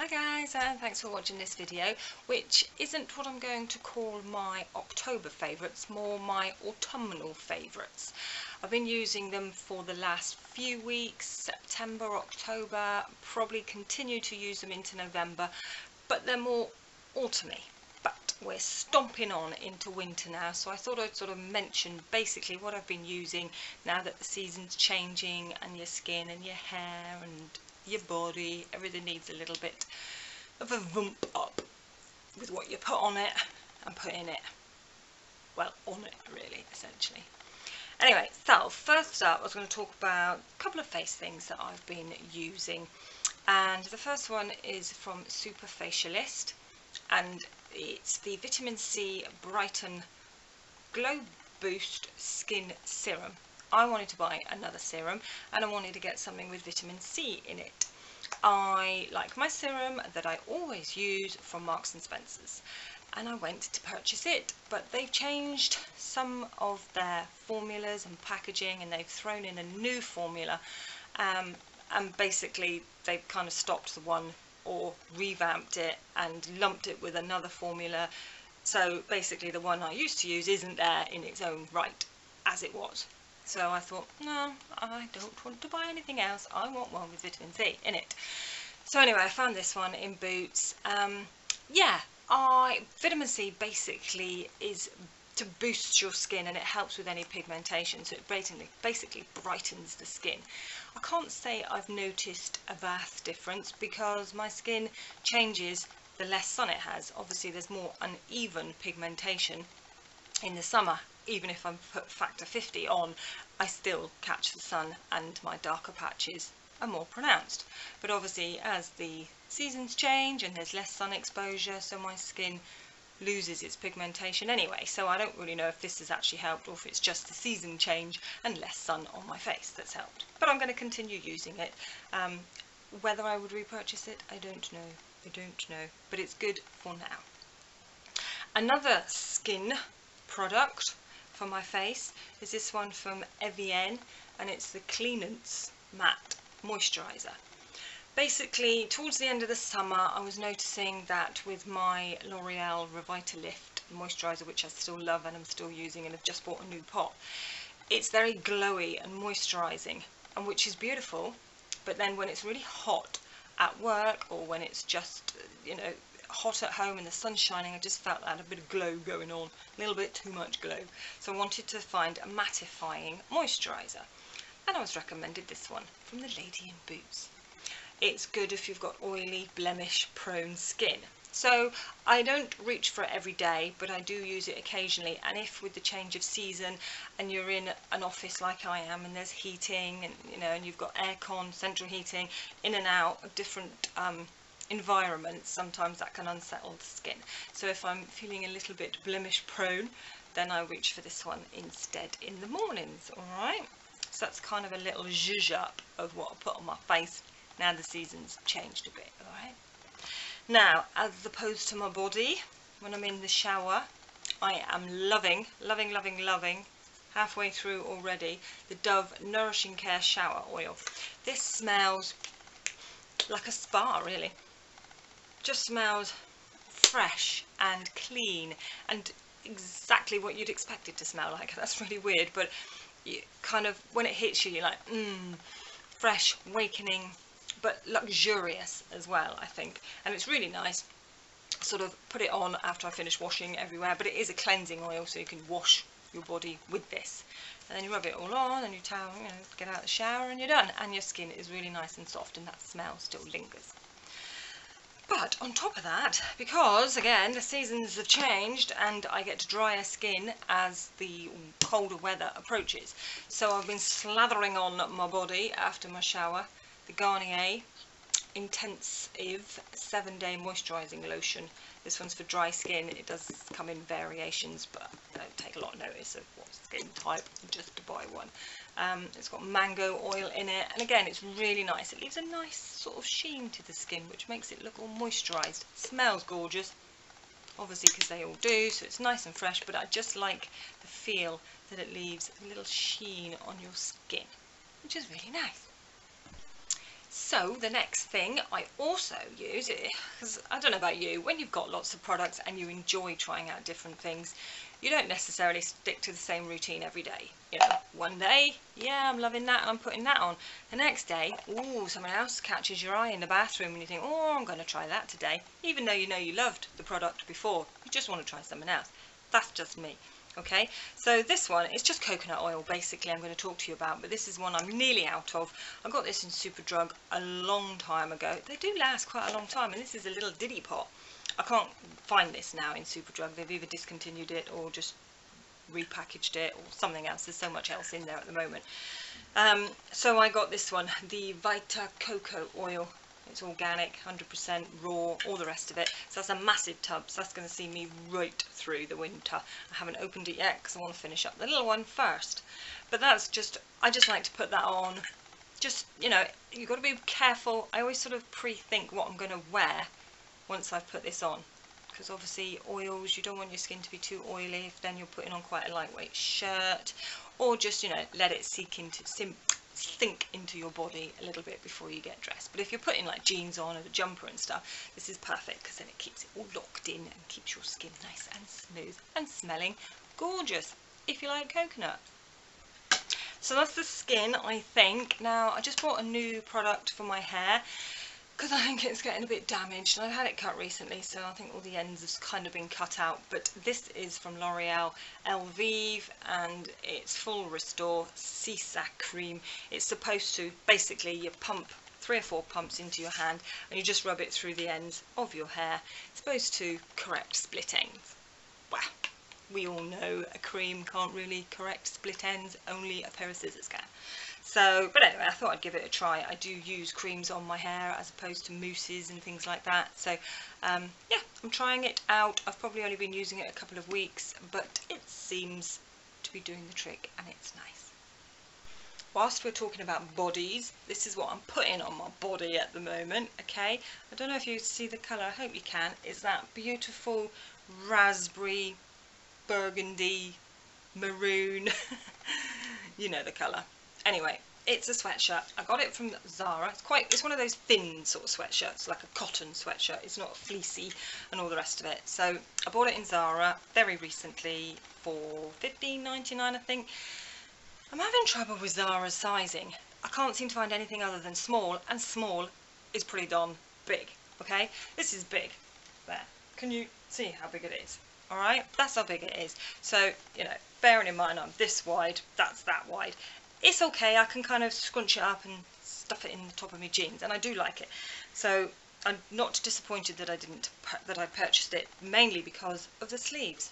guys, and thanks for watching this video, which isn't what I'm going to call my October favourites, more my autumnal favourites. I've been using them for the last few weeks, September, October, probably continue to use them into November, but they're more autumny. But we're stomping on into winter now, so I thought I'd sort of mention basically what I've been using now that the season's changing and your skin and your hair and your body, everything needs a little bit of a vump up with what you put on it and put in it. Well, on it really, essentially. Anyway, so first up I was going to talk about a couple of face things that I've been using, and the first one is from Facialist, and it's the Vitamin C Brighten Glow Boost Skin Serum. I wanted to buy another serum and I wanted to get something with vitamin C in it. I like my serum that I always use from Marks and Spencer's, and I went to purchase it, but they've changed some of their formulas and packaging, and they've thrown in a new formula, and basically they've kind of stopped the one or revamped it and lumped it with another formula. So basically the one I used to use isn't there in its own right as it was. So I thought, no, I don't want to buy anything else. I want one with vitamin C in it. So anyway, I found this one in Boots. Vitamin C basically is to boost your skin, and it helps with any pigmentation. So it basically brightens the skin. I can't say I've noticed a vast difference because my skin changes the less sun it has. Obviously there's more uneven pigmentation in the summer. Even if I put factor 50 on, I still catch the sun and my darker patches are more pronounced. But obviously as the seasons change and there's less sun exposure, so my skin loses its pigmentation anyway. So I don't really know if this has actually helped or if it's just the season change and less sun on my face that's helped. But I'm going to continue using it. Whether I would repurchase it, I don't know. But it's good for now. Another skin product for my face is this one from Avene, and it's the Cleanance Matte Moisturiser. Basically, towards the end of the summer, I was noticing that with my L'Oreal Revitalift moisturiser, which I still love and I'm still using, and I've just bought a new pot, it's very glowy and moisturising, and which is beautiful. But then when it's really hot at work, or when it's just, hot at home and the sun's shining, I just felt that a bit of glow going on, a little bit too much glow. So I wanted to find a mattifying moisturiser, and I was recommended this one from the lady in Boots. It's good if you've got oily, blemish prone skin. So I don't reach for it every day, but I do use it occasionally. And if with the change of season and you're in an office like I am and there's heating and and you've got aircon, central heating, in and out of different environments, sometimes that can unsettle the skin. So if I'm feeling a little bit blemish prone, then I reach for this one instead in the mornings. Alright, so that's kind of a little zhuzh up of what I put on my face now the season's changed a bit. Alright, now as opposed to my body, when I'm in the shower, I am loving, halfway through already, the Dove Nourishing Care Shower Oil. This smells like a spa, really. Just smells fresh and clean and exactly what you'd expect it to smell like. That's really weird, but you kind of, when it hits you, you're like, fresh, awakening, but luxurious as well, I think. And it's really nice. Sort of put it on after I finish washing everywhere, but it is a cleansing oil, so you can wash your body with this. And then you rub it all on and you towel, get out of the shower and you're done. And your skin is really nice and soft, and that smell still lingers. But on top of that, because again the seasons have changed and I get drier skin as the colder weather approaches, so I've been slathering on my body after my shower the Garnier Intensive 7-Day Moisturising Lotion. This one's for dry skin. It does come in variations, but I don't take a lot of notice of what skin type just to buy one. It's got mango oil in it, and again it's really nice. It leaves a nice sort of sheen to the skin, which makes it look all moisturised. Smells gorgeous, obviously, because they all do, so it's nice and fresh, but I just like the feel that it leaves a little sheen on your skin, which is really nice. So the next thing I also use, because I don't know about you, when you've got lots of products and you enjoy trying out different things, you don't necessarily stick to the same routine every day. You know, one day, yeah, I'm loving that and I'm putting that on. The next day, ooh, someone else catches your eye in the bathroom and you think, oh, I'm going to try that today. Even though you know you loved the product before, you just want to try something else. That's just me. Okay, so this one is just coconut oil basically I'm going to talk to you about, but this is one I'm nearly out of. I got this in Superdrug a long time ago. They do last quite a long time, and this is a little diddy pot. I can't find this now in Superdrug. They've either discontinued it or just repackaged it or something else. There's so much else in there at the moment. So I got this one, the Vita Coco Oil. It's organic, 100% raw, all the rest of it. So that's a massive tub, so that's going to see me right through the winter. I haven't opened it yet because I want to finish up the little one first. But that's just, I just like to put that on. Just, you know, you've got to be careful. I always sort of pre-think what I'm going to wear once I've put this on. Because obviously oils, you don't want your skin to be too oily if then you're putting on quite a lightweight shirt. Or just, you know, let it sink into your body a little bit before you get dressed. But if you're putting like jeans on or a jumper and stuff, this is perfect because then it keeps it all locked in and keeps your skin nice and smooth and smelling gorgeous if you like coconut. So that's the skin, I think. Now I just bought a new product for my hair because I think it's getting a bit damaged, and I've had it cut recently, so I think all the ends have kind of been cut out. But this is from L'Oreal Elvive, and it's Full Restore Cica-Cream. It's supposed to, basically, you pump 3 or 4 pumps into your hand, and you just rub it through the ends of your hair. It's supposed to correct split ends. Well, we all know a cream can't really correct split ends, only a pair of scissors can. So, but anyway, I thought I'd give it a try. I do use creams on my hair as opposed to mousses and things like that. So, yeah, I'm trying it out. I've probably only been using it a couple of weeks, but it seems to be doing the trick and it's nice. Whilst we're talking about bodies, this is what I'm putting on my body at the moment, okay? I don't know if you see the colour, I hope you can. It's that beautiful raspberry, burgundy, maroon, you know the colour. Anyway, it's a sweatshirt. I got it from Zara. It's one of those thin sort of sweatshirts, like a cotton sweatshirt. It's not fleecy and all the rest of it. So I bought it in Zara very recently for $15.99, I think. I'm having trouble with Zara's sizing. I can't seem to find anything other than small, and small is pretty darn big, okay? This is big. There. Can you see how big it is? Alright, that's how big it is. So, you know, bearing in mind I'm this wide, that's that wide. It's okay, I can kind of scrunch it up and stuff it in the top of my jeans, and I do like it. So I'm not disappointed that I purchased it, mainly because of the sleeves.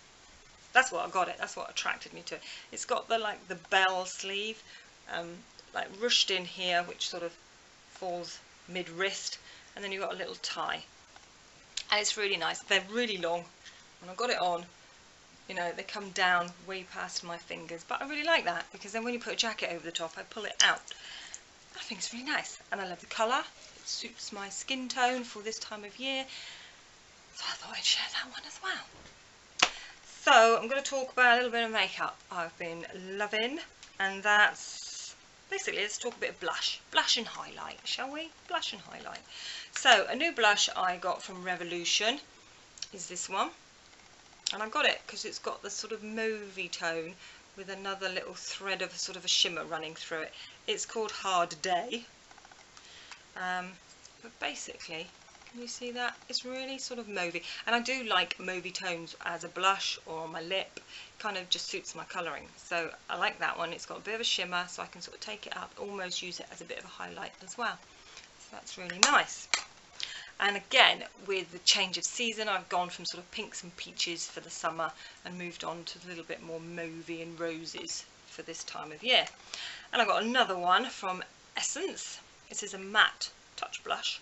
That's what I got it. That's what attracted me to it. It's got the like the bell sleeve, like ruched in here, which sort of falls mid wrist, and then you've got a little tie, and it's really nice. They're really long. When I got it on, you know, they come down way past my fingers, but I really like that because then when you put a jacket over the top, I pull it out. I think it's really nice, and I love the colour. It suits my skin tone for this time of year, so I thought I'd share that one as well. So I'm going to talk about a little bit of makeup I've been loving, and that's basically, let's talk a bit of blush and highlight, shall we? Blush and highlight. So a new blush I got from Revolution is this one. And I got it because it's got the sort of mauvey tone with another little thread of sort of a shimmer running through it. It's called Hard Day. But basically, can you see that? It's really sort of mauvey. And I do like mauvey tones as a blush or on my lip. It kind of just suits my colouring. So I like that one. It's got a bit of a shimmer, so I can sort of take it up, almost use it as a bit of a highlight as well. So that's really nice. And again, with the change of season, I've gone from sort of pinks and peaches for the summer and moved on to a little bit more mauvey and roses for this time of year. And I've got another one from Essence. This is a matte touch blush,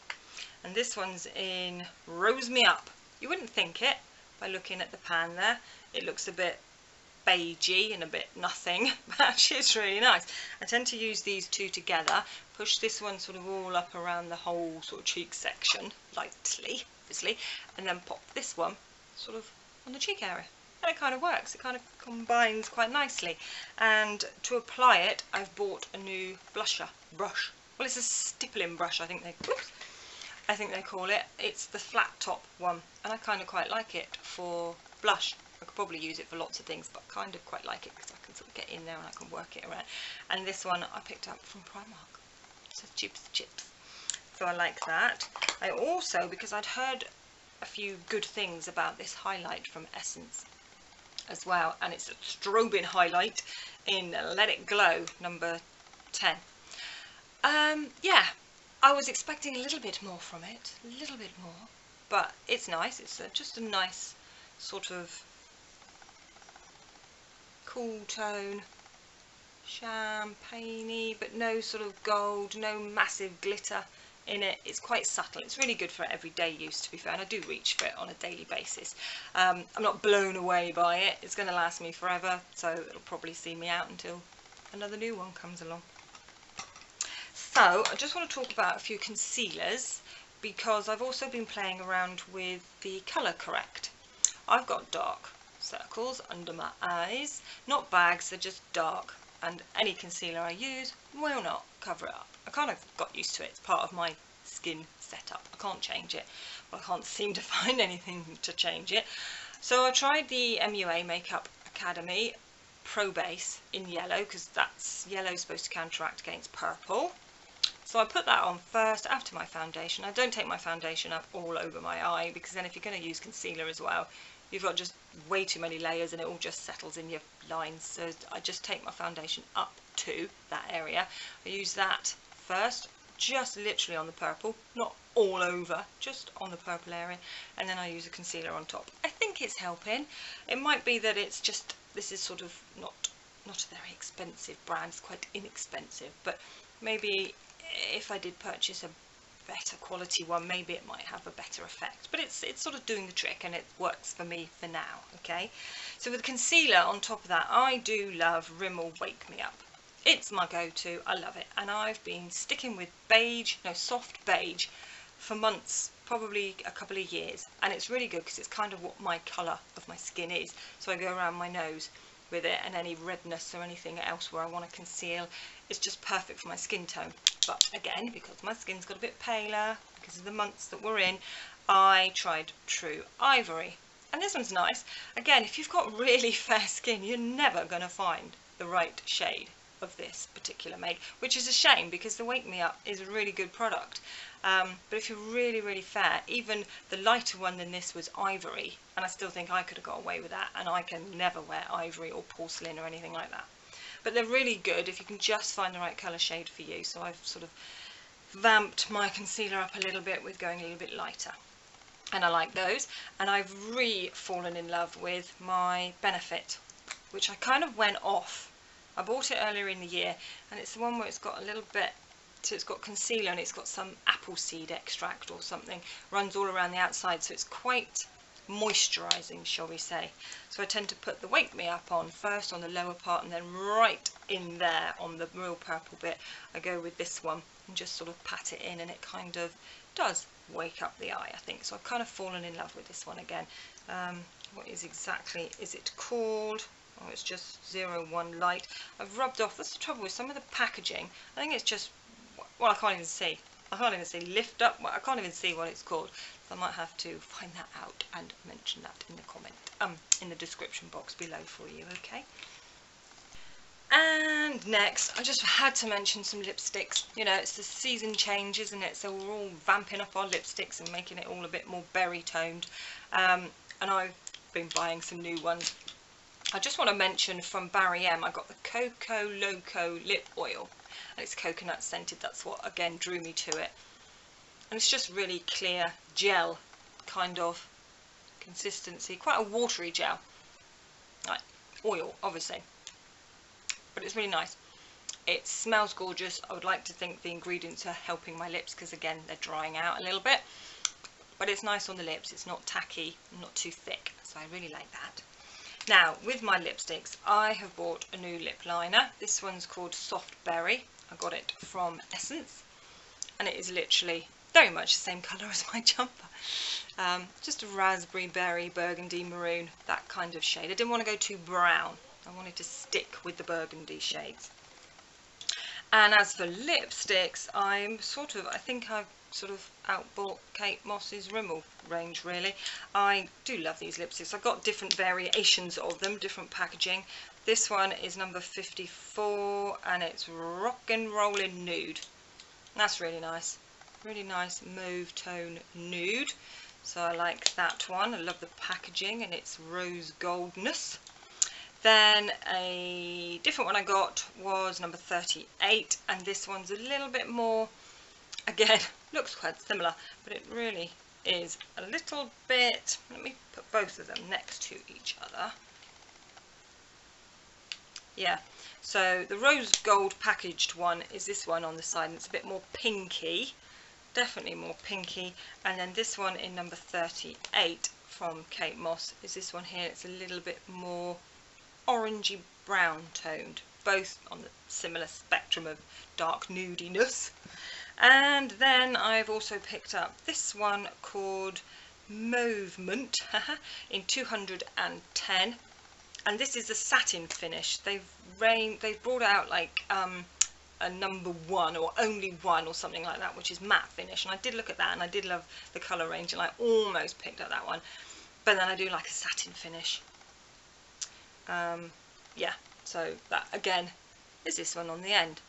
and this one's in Rose Me Up. You wouldn't think it by looking at the pan there. It looks a bit beigey and a bit nothing, but actually it's really nice. I tend to use these two together, push this one sort of all up around the whole sort of cheek section, lightly, obviously, and then pop this one sort of on the cheek area. And it kind of works, it kind of combines quite nicely. And to apply it, I've bought a new blusher brush. well, it's a stippling brush, I think they call it. It's the flat top one, and I kind of quite like it for blush. I could probably use it for lots of things, but I kind of quite like it because I can sort of get in there and I can work it around. And this one I picked up from Primark. So chips. So I like that. I also, because I'd heard a few good things about this highlight from Essence as well, and it's a Strobing highlight in Let It Glow number 10. Yeah, I was expecting a little bit more from it, but it's nice. It's just a nice sort of cool tone, champagne-y, but no sort of gold, no massive glitter in it. It's quite subtle. It's really good for everyday use, to be fair, and I do reach for it on a daily basis. I'm not blown away by it. It's going to last me forever, so it'll probably see me out until another new one comes along. So I just want to talk about a few concealers, because I've also been playing around with the colour correct. I've got dark circles under my eyes, not bags, they're just dark, and any concealer I use will not cover it up. I kind of got used to it. It's part of my skin setup. I can't change it. Well, I can't seem to find anything to change it. So I tried the MUA Makeup Academy Probase in yellow, because that's yellow supposed to counteract against purple. So I put that on first after my foundation. I don't take my foundation up all over my eye, because then if you're going to use concealer as well, you've got just way too many layers and it all just settles in your lines. So I just take my foundation up to that area. I use that first, just literally on the purple, not all over, just on the purple area, and then I use a concealer on top. I think it's helping. It might be that it's just, this is sort of not a very expensive brand, it's quite inexpensive, but maybe if I did purchase a better quality one, maybe it might have a better effect, but it's sort of doing the trick, and it works for me for now. Okay, so with concealer on top of that, I do love Rimmel Wake Me Up. It's my go-to. I love it, and I've been sticking with beige, no, soft beige, for months, probably a couple of years, and it's really good because it's kind of what my colour of my skin is. So I go around my nose with it, and any redness or anything else where I want to conceal, it's just perfect for my skin tone. But again, because my skin's got a bit paler because of the months that we're in, I tried True Ivory, and this one's nice. Again, if you've got really fair skin, you're never going to find the right shade of this particular make, which is a shame because the Wake Me Up is a really good product. But if you're really fair, even the lighter one than this was Ivory, and I still think I could have got away with that, and I can never wear ivory or porcelain or anything like that. But they're really good if you can just find the right colour shade for you. So I've sort of vamped my concealer up a little bit with going a little bit lighter, and I like those. And I've fallen in love with my Benefit, which I kind of went off. I bought it earlier in the year, and it's the one where it's got a little bit, so it's got concealer and it's got some apple seed extract or something, runs all around the outside, so it's quite moisturising, shall we say. So I tend to put the Wake Me Up on first on the lower part, and then right in there on the real purple bit I go with this one and just sort of pat it in, and it kind of does wake up the eye, I think. So I've kind of fallen in love with this one again. What is it called? Oh, it's just 01 Light. I've rubbed off, that's the trouble with some of the packaging. I think it's just, well, I can't even see. Lift Up. Well, I can't even see what it's called. So I might have to find that out and mention that in the in the description box below for you, okay? And next, I just had to mention some lipsticks. You know, it's the season change, isn't it? So we're all vamping up our lipsticks and making it all a bit more berry toned. And I've been buying some new ones. I just want to mention from Barry M, I got the Coco Loco Lip Oil, and it's coconut scented. That's what again drew me to it, and it's just really clear gel kind of consistency, quite a watery gel, like oil obviously, but it's really nice. It smells gorgeous. I would like to think the ingredients are helping my lips because again they're drying out a little bit, but it's nice on the lips. It's not tacky, not too thick, so I really like that. Now, with my lipsticks, I have bought a new lip liner. This one's called Soft Berry. I got it from Essence, and it is literally very much the same colour as my jumper. Just a raspberry, berry, burgundy, maroon, that kind of shade. I didn't want to go too brown. I wanted to stick with the burgundy shades. And as for lipsticks, I think I've sort of outbought Kate Moss's Rimmel range, really. I do love these lipsticks. I've got different variations of them, different packaging. This one is number 54 and it's Rockin' Rollin' Nude. That's really nice. Really nice mauve tone nude. So I like that one. I love the packaging and its rose goldness. Then a different one I got was number 38, and this one's a little bit more, again, looks quite similar, but it really is a little bit, let me put both of them next to each other. Yeah, so the rose gold packaged one is this one on the side, and it's a bit more pinky, definitely more pinky. And then this one in number 38 from Kate Moss is this one here. It's a little bit more orangey brown toned, both on the similar spectrum of dark nudiness. And then I've also picked up this one called Movement in 210, and this is the satin finish. They've brought out like a number 1 or only 1 or something like that, which is matte finish, and I did look at that and I did love the colour range and I almost picked up that one, but then I do like a satin finish. Yeah, so that again is this one on the end,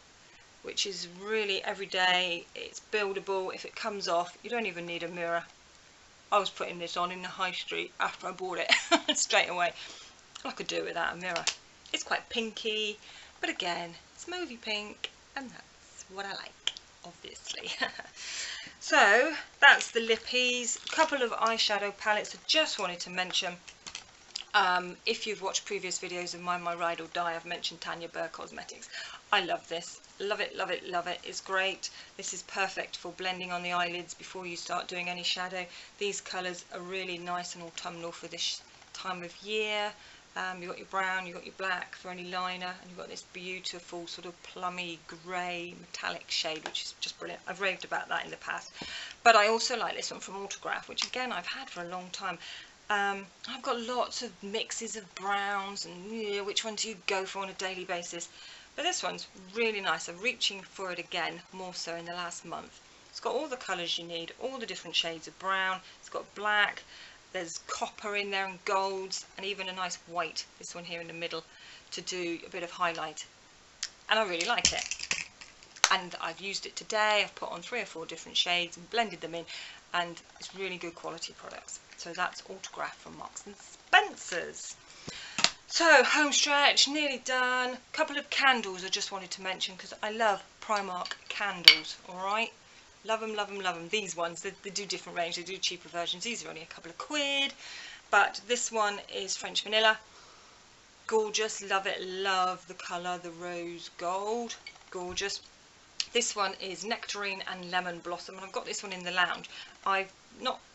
which is really everyday. It's buildable. If it comes off, you don't even need a mirror. I was putting this on in the high street after I bought it straight away. I could do it without a mirror. It's quite pinky, but again, it's mauvey pink, and that's what I like, obviously. So that's the lippies. A couple of eyeshadow palettes I just wanted to mention. If you've watched previous videos of mine, My Ride or Die, I've mentioned Tanya Burr Cosmetics. I love this. Love it, love it, love it. It's great. This is perfect for blending on the eyelids before you start doing any shadow. These colours are really nice and autumnal for this time of year. You've got your brown, you've got your black for any liner, and you've got this beautiful sort of plummy grey metallic shade, which is just brilliant. I've raved about that in the past. But I also like this one from Autograph, which again I've had for a long time. I've got lots of mixes of browns and which one do you go for on a daily basis, but this one's really nice. I'm reaching for it again, more so in the last month. It's got all the colours you need, all the different shades of brown. It's got black, there's copper in there and golds, and even a nice white, this one here in the middle, to do a bit of highlight, and I really like it. And I've used it today. I've put on 3 or 4 different shades and blended them in, and it's really good quality products. So that's Autograph from Marks and Spencer's. So home stretch, nearly done. A couple of candles I just wanted to mention because I love Primark candles, alright? Love them, love them, love them. These ones, they do different range, they do cheaper versions. These are only a couple of quid, but this one is French Vanilla. Gorgeous, love it, love the colour, the rose gold, gorgeous. This one is Nectarine and Lemon Blossom, and I've got this one in the lounge.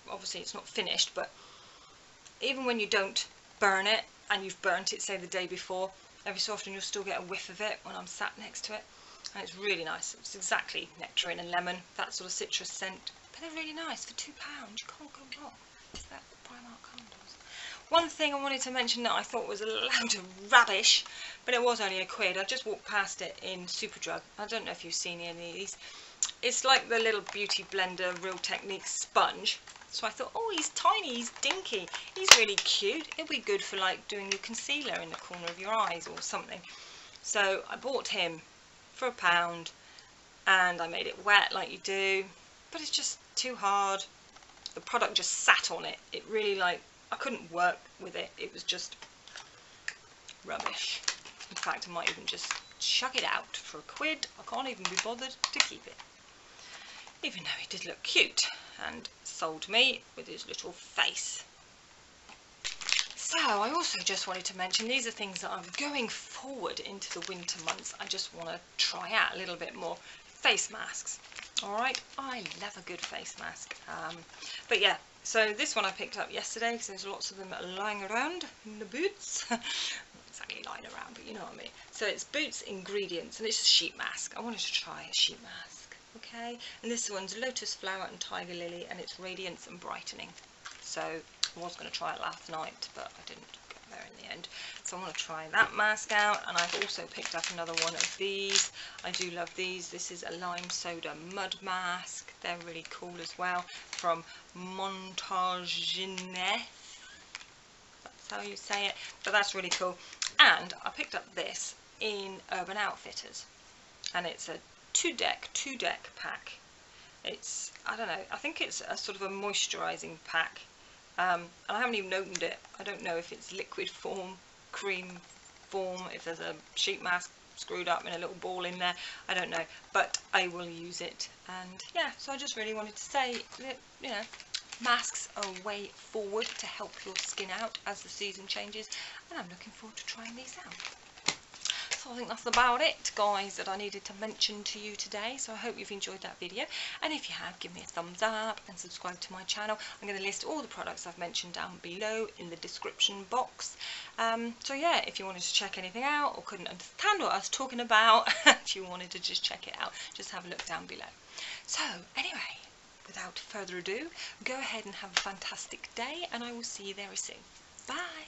Obviously it's not finished, but even when you don't burn it, and you've burnt it, say the day before, every so often you'll still get a whiff of it when I'm sat next to it, and it's really nice. It's exactly nectarine and lemon, that sort of citrus scent, but they're really nice for £2. You can't go wrong. Is that Primark candles? One thing I wanted to mention that I thought was a load of rubbish, but it was only a quid. I just walked past it in Superdrug. I don't know if you've seen any of these. It's like the little Beauty Blender Real Techniques sponge. So I thought, oh, he's tiny, he's dinky, he's really cute. It'll be good for like doing your concealer in the corner of your eyes or something. So I bought him for £1, and I made it wet like you do, but it's just too hard. The product just sat on it. It really, I couldn't work with it. It was just rubbish. In fact, I might even just chuck it out for a quid. I can't even be bothered to keep it. Even though he did look cute and sold me with his little face. So I also just wanted to mention, these are things that I'm going forward into the winter months. I just want to try out a little bit more. Face masks. Alright, I love a good face mask. But yeah, so this one I picked up yesterday because there's lots of them lying around in the boots. Not exactly lying around, but you know what I mean. So it's Boots Ingredients, and it's a sheet mask. I wanted to try a sheet mask. Okay, and this one's Lotus Flower and Tiger Lily, and it's Radiance and Brightening. So I was going to try it last night, but I didn't go there in the end. So I want to try that mask out, and I've also picked up another one of these. I do love these. This is a lime soda mud mask. They're really cool as well, from Montagines. That's how you say it, but that's really cool. And I picked up this in Urban Outfitters, and it's a two deck pack. It's, I don't know, I think it's a sort of a moisturising pack, and I haven't even opened it. I don't know if it's liquid form, cream form, if there's a sheet mask screwed up in a little ball in there, I don't know, but I will use it. And yeah, so I just really wanted to say that, you know, masks are a way forward to help your skin out as the season changes, and I'm looking forward to trying these out. So I think that's about it, guys, that I needed to mention to you today. So I hope you've enjoyed that video, and if you have, give me a thumbs up and subscribe to my channel. I'm going to list all the products I've mentioned down below in the description box. So yeah, if you wanted to check anything out or couldn't understand what I was talking about, if you wanted to just check it out, just have a look down below. So anyway, without further ado, go ahead and have a fantastic day, and I will see you very soon. Bye!